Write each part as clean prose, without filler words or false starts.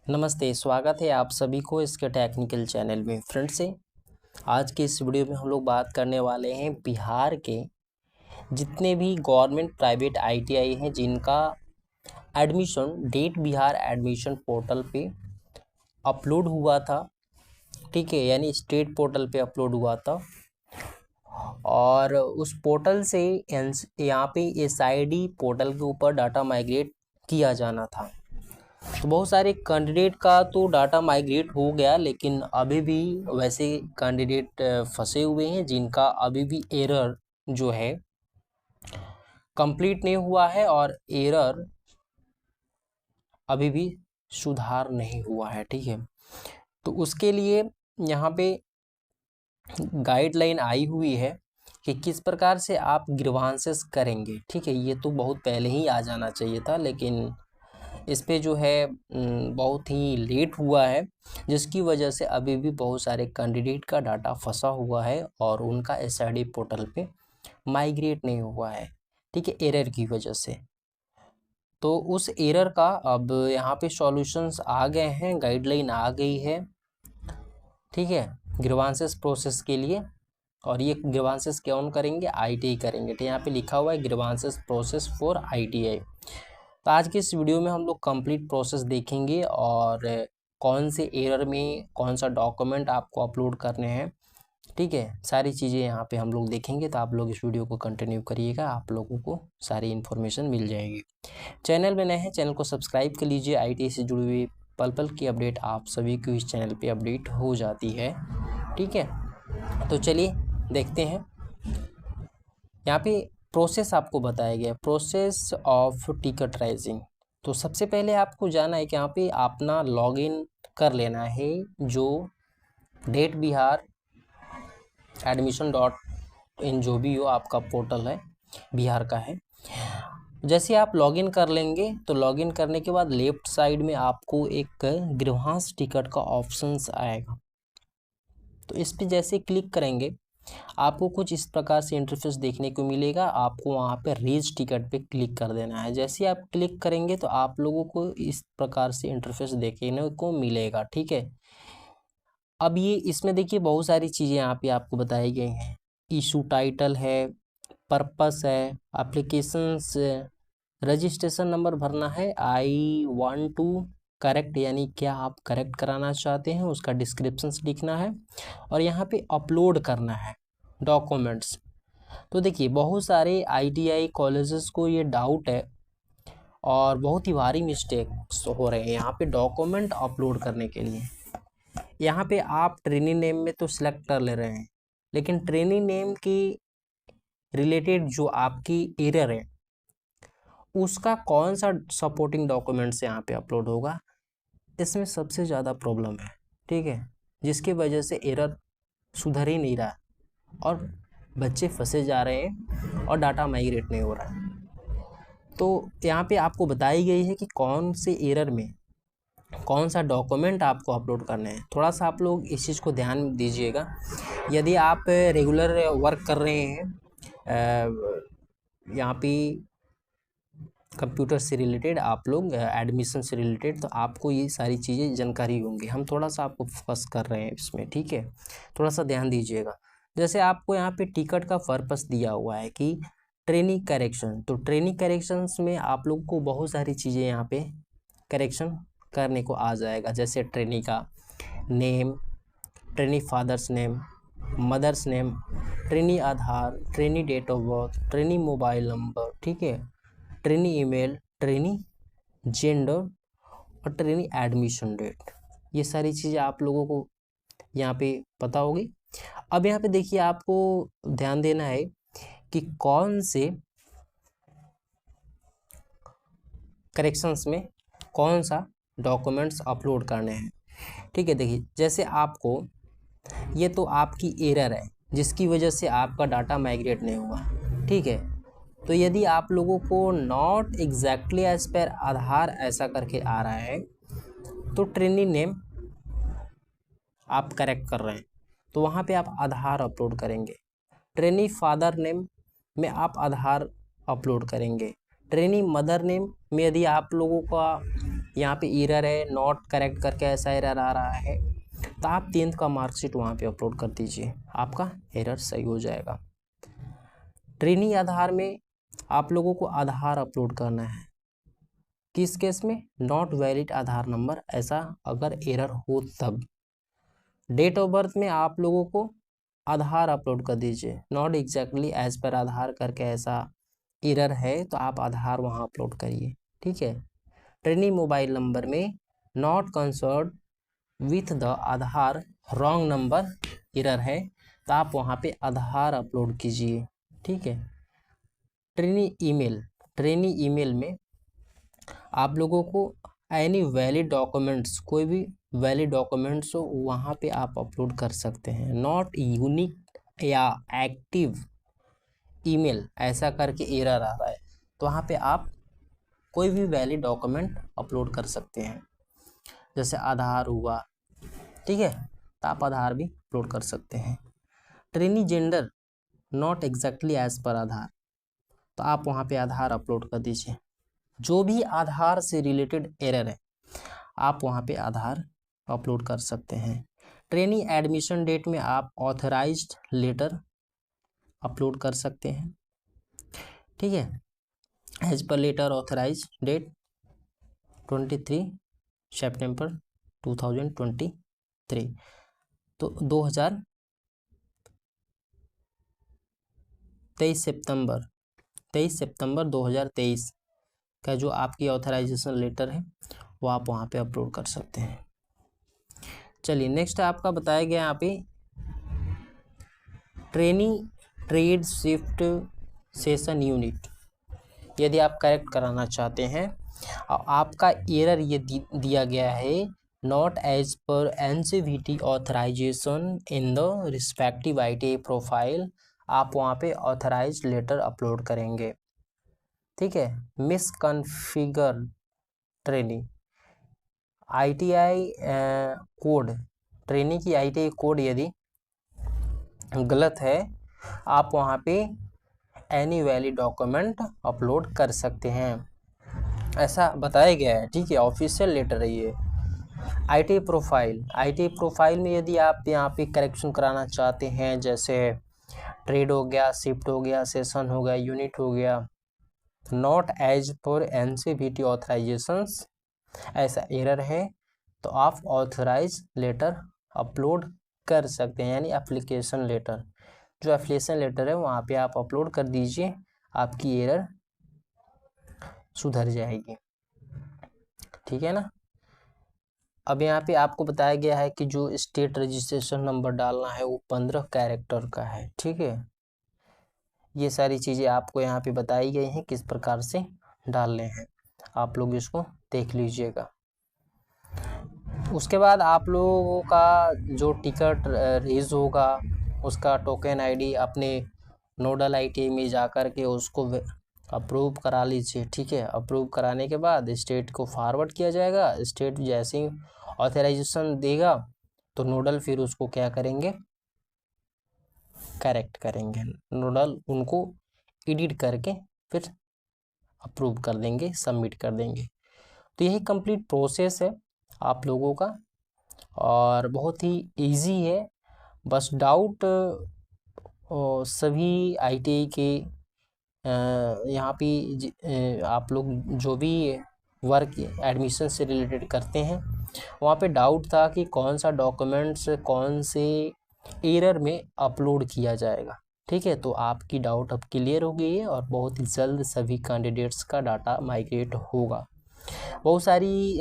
नमस्ते, स्वागत है आप सभी को इसके टेक्निकल चैनल में। फ्रेंड्स से आज के इस वीडियो में हम लोग बात करने वाले हैं बिहार के जितने भी गवर्नमेंट प्राइवेट आईटीआई हैं जिनका admission date Bihar admission portal पे अपलोड हुआ था, ठीक है, यानी स्टेट पोर्टल पे अपलोड हुआ था और उस पोर्टल से यहाँ पे एसआईडी पोर्टल के ऊपर डाटा माइग्रेट किया जाना था। तो बहुत सारे कैंडिडेट का तो डाटा माइग्रेट हो गया, लेकिन अभी भी वैसे कैंडिडेट फंसे हुए हैं जिनका अभी भी एरर जो है कंप्लीट नहीं हुआ है और एरर अभी भी सुधार नहीं हुआ है, ठीक है। तो उसके लिए यहाँ पे गाइडलाइन आई हुई है कि किस प्रकार से आप ग्रीवांसेस करेंगे, ठीक है। ये तो बहुत पहले ही आ जाना चाहिए था, लेकिन इस पे जो है बहुत ही लेट हुआ है, जिसकी वजह से अभी भी बहुत सारे कैंडिडेट का डाटा फंसा हुआ है और उनका एसआईडी पोर्टल पे माइग्रेट नहीं हुआ है, ठीक है, एरर की वजह से। तो उस एरर का अब यहाँ पे सॉल्यूशंस आ गए हैं, गाइडलाइन आ गई है, ठीक है, ग्रीवांसेस प्रोसेस के लिए। और ये ग्रीवांसेस कौन करेंगे? आईटीआई करेंगे। तो यहाँ पे लिखा हुआ है ग्रीवांसेस प्रोसेस फॉर आईटीआई। तो आज के इस वीडियो में हम लोग कंप्लीट प्रोसेस देखेंगे और कौन से एरर में कौन सा डॉक्यूमेंट आपको अपलोड करने हैं, ठीक है, सारी चीज़ें यहाँ पे हम लोग देखेंगे। तो आप लोग इस वीडियो को कंटिन्यू करिएगा, आप लोगों को सारी इन्फॉर्मेशन मिल जाएगी। चैनल में नए हैं, चैनल को सब्सक्राइब कर लीजिए। आईटीआई से जुड़ी हुई पल पल की अपडेट आप सभी को इस चैनल पर अपडेट हो जाती है, ठीक है। तो चलिए देखते हैं। यहाँ पे प्रोसेस आपको बताया गया, प्रोसेस ऑफ टिकट राइजिंग। तो सबसे पहले आपको जाना है कि यहाँ पे अपना लॉगिन कर लेना है, जो डेट बिहार admission.in जो भी हो आपका पोर्टल है बिहार का है। जैसे आप लॉगिन कर लेंगे तो लॉगिन करने के बाद लेफ्ट साइड में आपको एक ग्रीवांस टिकट का ऑप्शंस आएगा। तो इस पे जैसे क्लिक करेंगे आपको कुछ इस प्रकार से इंटरफेस देखने को मिलेगा। आपको वहाँ पे रेज टिकट पे क्लिक कर देना है। जैसे आप क्लिक करेंगे तो आप लोगों को इस प्रकार से इंटरफेस देखने को मिलेगा, ठीक है। अब ये इसमें देखिए बहुत सारी चीज़ें यहाँ पे आपको बताई गई हैं। इशू टाइटल है, पर्पस है, एप्लीकेशंस, रजिस्ट्रेशन नंबर भरना है, आई वांट टू करेक्ट यानी क्या आप करेक्ट कराना चाहते हैं उसका डिस्क्रिप्शंस लिखना है, और यहाँ पे अपलोड करना है डॉक्यूमेंट्स। तो देखिए बहुत सारे आईटीआई कॉलेजेस को ये डाउट है और बहुत ही भारी मिस्टेक्स हो रहे हैं यहाँ पे डॉक्यूमेंट अपलोड करने के लिए। यहाँ पे आप ट्रेनिंग नेम में तो सिलेक्ट कर ले रहे हैं, लेकिन ट्रेनिंग नेम की रिलेटेड जो आपकी एरर है उसका कौन सा सपोर्टिंग डॉक्यूमेंट्स यहाँ पे अपलोड होगा, इसमें सबसे ज़्यादा प्रॉब्लम है, ठीक है, जिसकी वजह से एरर सुधर ही नहीं रहा और बच्चे फंसे जा रहे हैं और डाटा माइग्रेट नहीं हो रहा है। तो यहाँ पे आपको बताई गई है कि कौन से एरर में कौन सा डॉक्यूमेंट आपको अपलोड करने हैं। थोड़ा सा आप लोग इस चीज़ को ध्यान दीजिएगा। यदि आप रेगुलर वर्क कर रहे हैं यहाँ पे कंप्यूटर से रिलेटेड, आप लोग एडमिशन से रिलेटेड, तो आपको ये सारी चीज़ें जानकारी होंगी। हम थोड़ा सा आपको फोकस कर रहे हैं इसमें, ठीक है, थोड़ा सा ध्यान दीजिएगा। जैसे आपको यहाँ पे टिकट का पर्पस दिया हुआ है कि ट्रेनिंग करेक्शन, तो ट्रेनिंग करेक्शंस में आप लोग को बहुत सारी चीज़ें यहाँ पे करेक्शन करने को आ जाएगा। जैसे ट्रेनी का name, trainee father's name, mother's name, trainee Aadhaar, trainee date of birth, trainee mobile number, ठीक है, ट्रेनी ईमेल, ट्रेनी जेंडर और ट्रेनी एडमिशन डेट। ये सारी चीज़ें आप लोगों को यहाँ पे पता होगी। अब यहाँ पे देखिए आपको ध्यान देना है कि कौन से करेक्शंस में कौन सा डॉक्यूमेंट्स अपलोड करने हैं, ठीक है। देखिए जैसे आपको ये तो आपकी एरर है जिसकी वजह से आपका डाटा माइग्रेट नहीं हुआ, ठीक है। तो यदि आप लोगों को नॉट एग्जैक्टली एज पर आधार ऐसा करके आ रहा है तो ट्रेनिंग नेम आप करेक्ट कर रहे हैं तो वहाँ पे आप आधार अपलोड करेंगे। ट्रेनी फादर नेम में आप आधार अपलोड करेंगे। ट्रेनी मदर नेम में यदि आप लोगों का यहाँ पे एरर है, नॉट करेक्ट करके ऐसा एरर आ रहा है, तो आप 10th का मार्कशीट वहाँ पे अपलोड कर दीजिए, आपका एरर सही हो जाएगा। ट्रेनी आधार में आप लोगों को आधार अपलोड करना है। किस केस में? नॉट वैलिड आधार नंबर, ऐसा अगर एरर हो तब। डेट ऑफ बर्थ में आप लोगों को आधार अपलोड कर दीजिए। नॉट एग्जैक्टली एज पर आधार करके ऐसा एरर है तो आप आधार वहाँ अपलोड करिए, ठीक है। ट्रेनी मोबाइल नंबर में not concern with the Aadhaar wrong number error है तो आप वहाँ पे आधार अपलोड कीजिए, ठीक है। ट्रेनी ईमेल में आप लोगों को एनी वैलिड डॉक्यूमेंट्स, कोई भी वैलिड डॉक्यूमेंट्स हो वहाँ पे आप अपलोड कर सकते हैं। नॉट यूनिक या एक्टिव ईमेल ऐसा करके एरर आ रहा है तो वहाँ पे आप कोई भी वैलिड डॉक्यूमेंट अपलोड कर सकते हैं, जैसे आधार हुआ, ठीक है, तो आप आधार भी अपलोड कर सकते हैं। Trainee gender not exactly as per Aadhaar, तो आप वहाँ पे आधार अपलोड कर दीजिए। जो भी आधार से रिलेटेड एरर है आप वहाँ पे आधार अपलोड कर सकते हैं। ट्रेनी एडमिशन डेट में आप ऑथराइज्ड लेटर अपलोड कर सकते हैं, ठीक है। As per letter authorise date 23 सितंबर 2023, तो 23 सितंबर 2023 का जो आपकी ऑथराइजेशन लेटर है वो आप वहाँ पे अपलोड कर सकते हैं। चलिए नेक्स्ट आपका बताया गया यहाँ पे trainee trade shift session unit, यदि आप करेक्ट कराना चाहते हैं और आपका एरर ये दिया गया है not as per NCVT authorization in the respective ITI profile, आप वहाँ पे ऑथराइज लेटर अपलोड करेंगे, ठीक है। Misconfigure trainee ITI code, trainee की ITI कोड यदि गलत है आप वहाँ पे एनी वैलिड डॉक्यूमेंट अपलोड कर सकते हैं, ऐसा बताया गया है, ठीक है। ऑफिशियल लेटर है ये। ITI प्रोफाइल में यदि आप यहाँ पे करेक्शन कराना चाहते हैं, जैसे ट्रेड हो गया, शिफ्ट हो गया, सेशन हो गया, यूनिट हो गया, नॉट एज पर NCVT ऑथराइजेशंस ऐसा एरर है तो आप ऑथराइज लेटर अपलोड कर सकते हैं, यानी एप्लीकेशन लेटर, जो एप्लीकेशन लेटर है वहाँ पे आप अपलोड कर दीजिए, आपकी एरर सुधर जाएगी, ठीक है ना। अब यहाँ पे आपको बताया गया है कि जो स्टेट रजिस्ट्रेशन नंबर डालना है वो 15 कैरेक्टर का है, ठीक है। ये सारी चीज़ें आपको यहाँ पे बताई गई हैं किस प्रकार से डालने हैं, आप लोग इसको देख लीजिएगा। उसके बाद आप लोगों का जो टिकट रेज होगा उसका टोकन ID अपने नोडल ITI में जाकर के उसको अप्रूव करा लीजिए, ठीक है। अप्रूव कराने के बाद स्टेट को फॉरवर्ड किया जाएगा, स्टेट जैसे ही ऑथराइजेशन देगा तो नोडल फिर उसको क्या करेंगे, करेक्ट करेंगे, नोडल उनको एडिट करके फिर अप्रूव कर देंगे, सबमिट कर देंगे। तो यही कंप्लीट प्रोसेस है आप लोगों का और बहुत ही इजी है। बस डाउट सभी ITI के यहाँ पे आप लोग जो भी वर्क एडमिशन से रिलेटेड करते हैं वहाँ पे डाउट था कि कौन सा डॉक्यूमेंट्स कौन से एरर में अपलोड किया जाएगा, ठीक है। तो आपकी डाउट अब क्लियर हो गई है और बहुत ही जल्द सभी कैंडिडेट्स का डाटा माइग्रेट होगा। बहुत सारी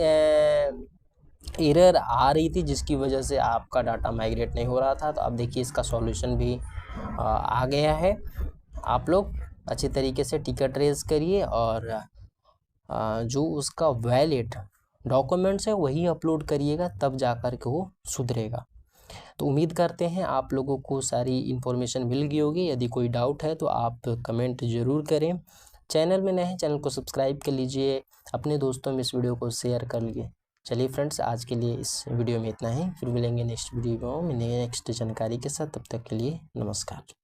एरर आ रही थी जिसकी वजह से आपका डाटा माइग्रेट नहीं हो रहा था, तो अब देखिए इसका सॉल्यूशन भी आ गया है। आप लोग अच्छे तरीके से टिकट रेज करिए और जो उसका वैलिड डॉक्यूमेंट्स है वही अपलोड करिएगा, तब जा कर के वो सुधरेगा। तो उम्मीद करते हैं आप लोगों को सारी इन्फॉर्मेशन मिल गई होगी। यदि कोई डाउट है तो आप कमेंट ज़रूर करें। चैनल में नए हैं, चैनल को सब्सक्राइब कर लीजिए, अपने दोस्तों में इस वीडियो को शेयर कर लीजिए। चलिए फ्रेंड्स, आज के लिए इस वीडियो में इतना ही, फिर मिलेंगे नेक्स्ट वीडियो में नेक्स्ट जानकारी के साथ। तब तक के लिए नमस्कार।